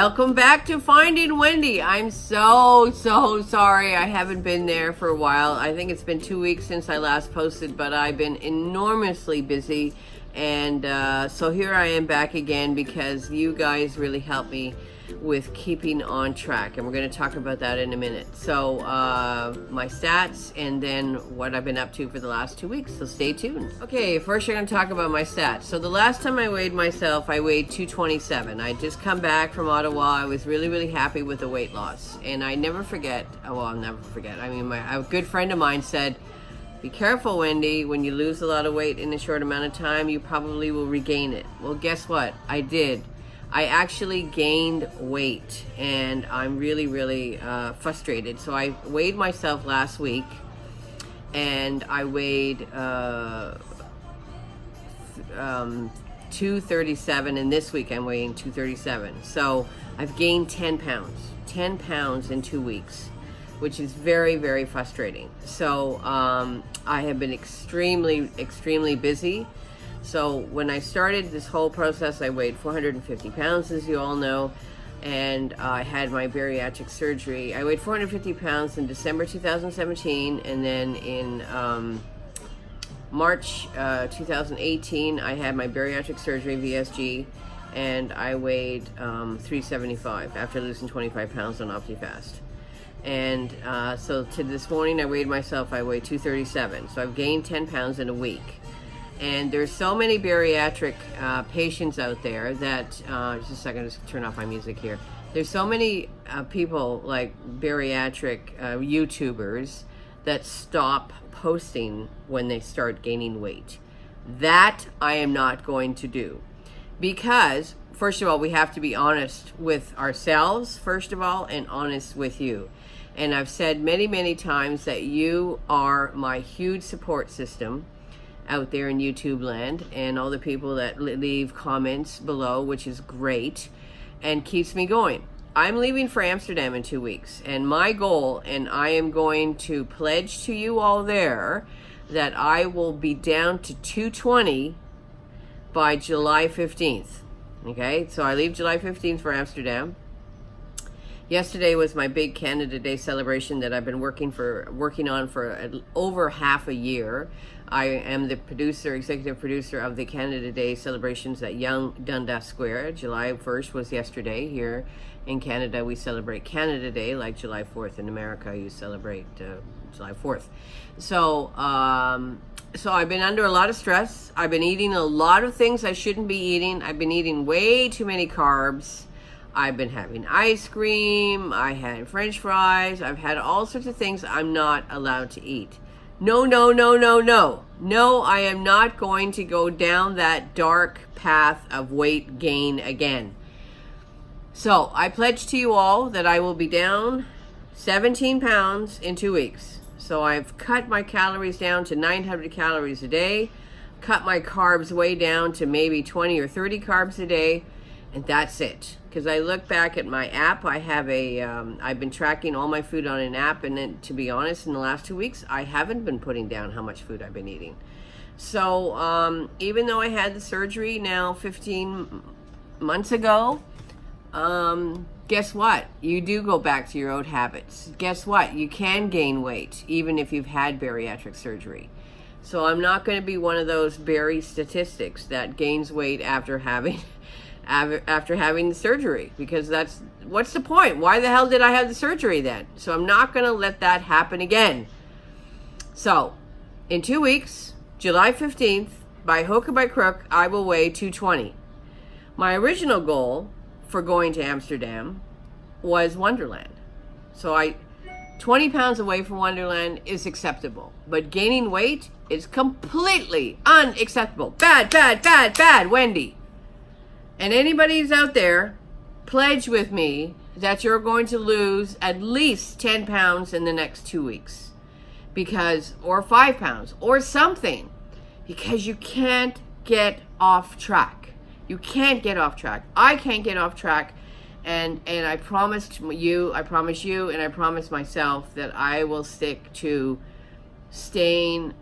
Welcome back to Finding Wendy. I'm so sorry I haven't been there for a while. I think it's been 2 weeks since I last posted, but I've been enormously busy. And so here I am back again because you guys really helped me with keeping on track, and we're going to talk about that in a minute. So my stats and then what I've been up to for the last 2 weeks, so stay tuned. Okay, first we're going to talk about my stats. So the last time I weighed myself, I weighed 227. I just come back from Ottawa. I was really happy with the weight loss, and I never forget, I'll never forget. I mean, a good friend of mine said, be careful, Wendy, when you lose a lot of weight in a short amount of time, you probably will regain it. Well, guess what? I did. I actually gained weight, and I'm really frustrated. So I weighed myself last week, and I weighed 237, and this week I'm weighing 237. So I've gained 10 pounds in 2 weeks, which is very frustrating. So I have been extremely busy. So when I started this whole process, I weighed 450 pounds, as you all know, and I had my bariatric surgery. I weighed 450 pounds in December 2017, and then in March 2018, I had my bariatric surgery, VSG, and I weighed 375 after losing 25 pounds on OptiFast. And so to this morning, I weighed myself, I weighed 237. So I've gained 10 pounds in a week. And there's so many bariatric patients out there that, just a second, just turn off my music here. There's so many people like bariatric YouTubers that stop posting when they start gaining weight. That I am not going to do. Because, first of all, we have to be honest with ourselves, first of all, and honest with you. And I've said many times that you are my huge support system out there in YouTube land, and all the people that leave comments below, which is great and keeps me going. I'm leaving for Amsterdam in 2 weeks, and my goal, and I am going to pledge to you all there that I will be down to 220 by July 15th. Okay, so I leave July 15th for Amsterdam. Yesterday was my big Canada Day celebration that I've been working on for over half a year. I am the executive producer of the Canada Day celebrations at Yonge Dundas Square. July 1st was yesterday. Here in Canada, we celebrate Canada Day like July 4th. In America, you celebrate July 4th. So I've been under a lot of stress. I've been eating a lot of things I shouldn't be eating. I've been eating way too many carbs. I've been having ice cream. I had French fries. I've had all sorts of things I'm not allowed to eat. No, I am not going to go down that dark path of weight gain again. So I pledge to you all that I will be down 17 pounds in 2 weeks. So I've cut my calories down to 900 calories a day, cut my carbs way down to maybe 20 or 30 carbs a day, and that's it. Because I look back at my app, I have I've been tracking all my food on an app, and then, to be honest, in the last 2 weeks, I haven't been putting down how much food I've been eating. So even though I had the surgery now 15 months ago, guess what? You do go back to your old habits. Guess what? You can gain weight, even if you've had bariatric surgery. So I'm not going to be one of those Barry statistics that gains weight after having the surgery, because what's the point? Why the hell did I have the surgery then? So I'm not going to let that happen again. So in 2 weeks, July 15th, by hook or by crook, I will weigh 220. My original goal for going to Amsterdam was Wonderland. So 20 pounds away from Wonderland is acceptable, but gaining weight is completely unacceptable. Bad, Wendy. And anybody who's out there, pledge with me that you're going to lose at least 10 pounds in the next 2 weeks. Or 5 pounds, or something. Because you can't get off track. You can't get off track. I can't get off track. And I promise you, and I promise myself that I will stick to staying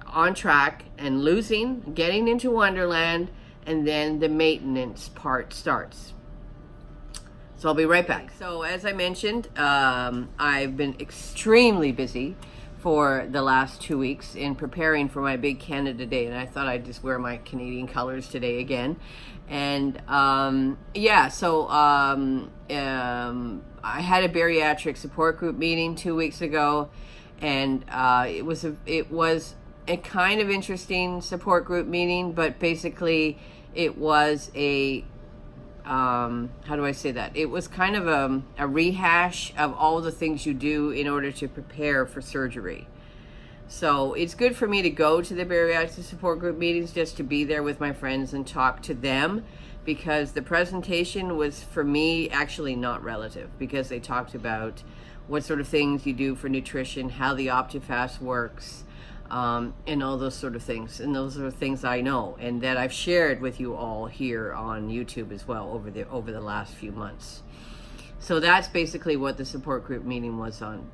on track and getting into Wonderland, and then the maintenance part starts. So I'll be right back. So as I mentioned, I've been extremely busy for the last 2 weeks in preparing for my big Canada Day, and I thought I'd just wear my Canadian colors today again. And I had a bariatric support group meeting 2 weeks ago, and it was a kind of interesting support group meeting, but basically it was a how do I say that? It was kind of a rehash of all the things you do in order to prepare for surgery. So it's good for me to go to the bariatric support group meetings, just to be there with my friends and talk to them, because the presentation was, for me, actually not relative, because they talked about what sort of things you do for nutrition, how the OptiFast works, and all those sort of things. And those are things I know and that I've shared with you all here on YouTube as well over the last few months. So that's basically what the support group meeting was on.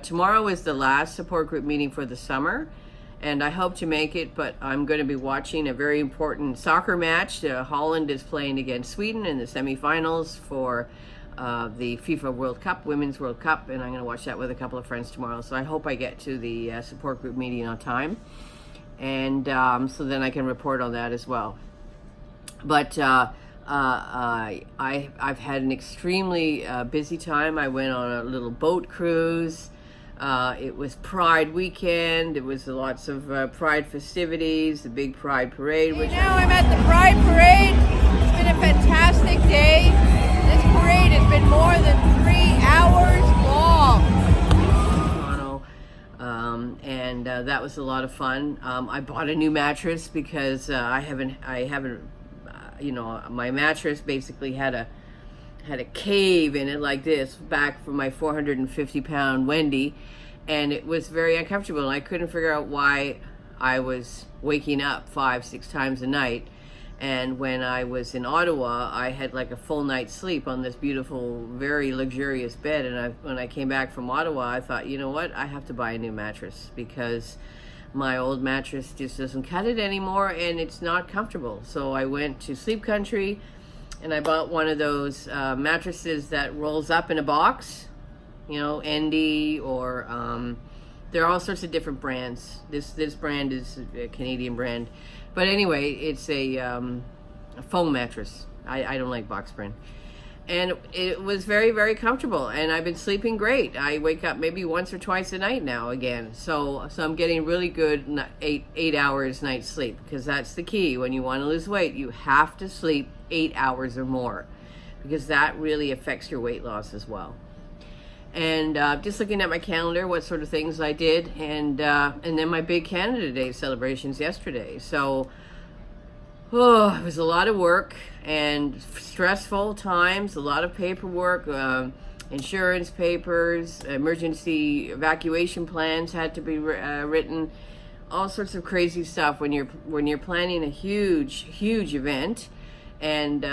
Tomorrow is the last support group meeting for the summer, and I hope to make it, but I'm going to be watching a very important soccer match. Holland is playing against Sweden in the semifinals for the FIFA World Cup, Women's World Cup, and I'm going to watch that with a couple of friends tomorrow. So I hope I get to the support group meeting on time, and so then I can report on that as well. But I've had an extremely busy time. I went on a little boat cruise. It was Pride weekend. It was lots of Pride festivities, the big Pride parade. Now I'm at the Pride parade. It's been a fantastic day. This parade has been more than 3 hours long. Toronto, and that was a lot of fun. I bought a new mattress because I haven't. My mattress basically had a cave in it like this back from my 450-pound Wendy, and it was very uncomfortable. And I couldn't figure out why I was waking up 5-6 times a night. And when I was in Ottawa, I had like a full night's sleep on this beautiful, very luxurious bed. And when I came back from Ottawa, I thought, you know what, I have to buy a new mattress, because my old mattress just doesn't cut it anymore and it's not comfortable. So I went to Sleep Country and I bought one of those mattresses that rolls up in a box, Endy, or there are all sorts of different brands. This brand is a Canadian brand, but anyway, it's a foam mattress. I don't like box brand. And it was very, very comfortable, and I've been sleeping great. I wake up maybe once or twice a night now again. So I'm getting really good 8 hours night sleep, because that's the key. When you want to lose weight, you have to sleep 8 hours or more, because that really affects your weight loss as well. And just looking at my calendar, what sort of things I did, and then my big Canada Day celebrations yesterday. So it was a lot of work and stressful times, a lot of paperwork, insurance papers, emergency evacuation plans had to be written, all sorts of crazy stuff when you're planning a huge event. And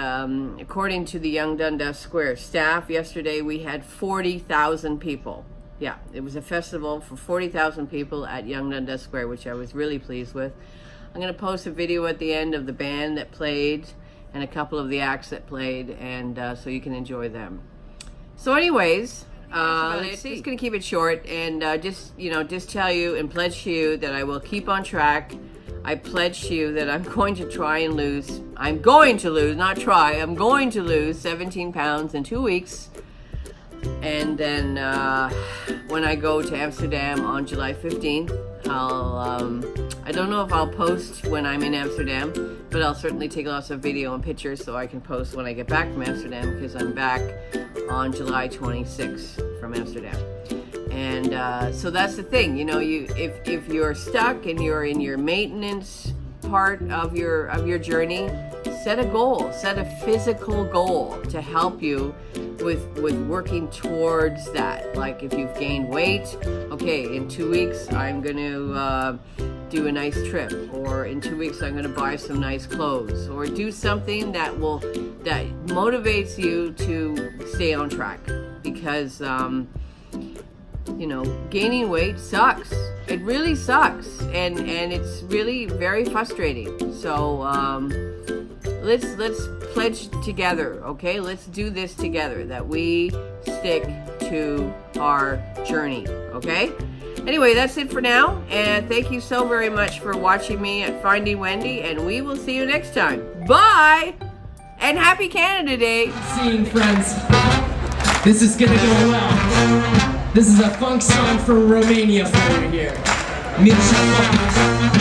according to the Yonge Dundas Square staff yesterday, we had 40,000 people. Yeah, it was a festival for 40,000 people at Yonge Dundas Square, which I was really pleased with. I'm going to post a video at the end of the band that played and a couple of the acts that played, and so you can enjoy them. So anyways, just going to keep it short, and just tell you and pledge to you that I will keep on track. I pledge to you that I'm going to lose 17 pounds in 2 weeks. And then when I go to Amsterdam on July 15th, I don't know if I'll post when I'm in Amsterdam, but I'll certainly take lots of video and pictures so I can post when I get back from Amsterdam, because I'm back on July 26th from Amsterdam. And so that's the thing, if you're stuck and you're in your maintenance part of your journey, set a goal, set a physical goal to help you with working towards that. Like if you've gained weight, okay, in 2 weeks I'm going to do a nice trip, or in 2 weeks I'm going to buy some nice clothes, or do something that motivates you to stay on track, because gaining weight sucks. It really sucks, and it's really very frustrating. So let's pledge together, okay? Let's do this together, that we stick to our journey, okay? Anyway, that's it for now, and thank you so very much for watching me at Finding Wendy, and we will see you next time. Bye! And happy Canada Day! Seeing friends, this is gonna go well. This is a funk song from Romania for you here. Mircea Funk.